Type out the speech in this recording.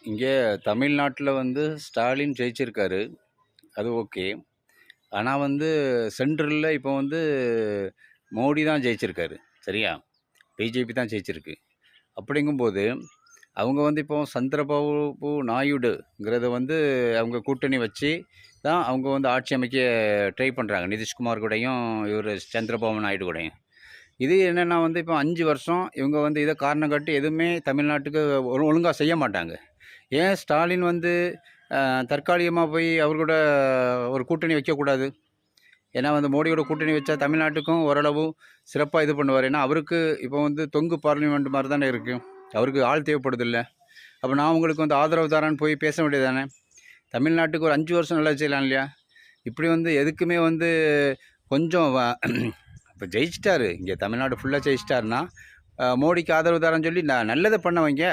இங்கே தமிழ்நாட்டில் வந்து ஸ்டாலின் ஜெயிச்சிருக்காரு. அது ஓகே. ஆனால் வந்து சென்ட்ரலில் இப்போ வந்து மோடி தான் ஜெயிச்சிருக்காரு. சரியா? பிஜேபி தான் ஜெயிச்சிருக்கு. அப்படிங்கும்போது அவங்க வந்து இப்போ சந்திரபாபு நாயுடுங்கிறத வந்து அவங்க கூட்டணி வச்சு தான் அவங்க வந்து ஆட்சி அமைக்க ட்ரை பண்ணுறாங்க. நிதிஷ்குமார் கூடயும் இவர் சந்திரபாபு நாயுடு கூடயும். இது என்னென்னா வந்து இப்போ 5 வருஷம் இவங்க வந்து இதை காரணம் காட்டி எதுவுமே தமிழ்நாட்டுக்கு ஒழுங்காக செய்ய மாட்டாங்க. ஏன் ஸ்டாலின் வந்து தற்காலிகமாக போய் அவர் கூட ஒரு கூட்டணி வைக்கக்கூடாது? ஏன்னா வந்து மோடியோட கூட்டணி வச்சா தமிழ்நாட்டுக்கும் ஓரளவு சிறப்பாக இது பண்ணுவார். ஏன்னா அவருக்கு இப்போ வந்து தொங்கு பார்லிமெண்ட் மாதிரி தானே இருக்குது. அவருக்கு ஆள் தேவைப்படுதில்ல. அப்போ நான் உங்களுக்கு வந்து ஆதரவு தரேன்னு போய் பேச வேண்டியது தானே. தமிழ்நாட்டுக்கு ஒரு 5 வருஷம் நல்லா செய்யலாம் இல்லையா? இப்படி வந்து எதுக்குமே வந்து கொஞ்சம் இப்போ ஜெயிச்சிட்டாரு. இங்கே தமிழ்நாடு ஃபுல்லாக ஜெயிச்சிட்டாருன்னா மோடிக்கு ஆதரவு தரேன்னு சொல்லி நல்லதை பண்ண வைங்க.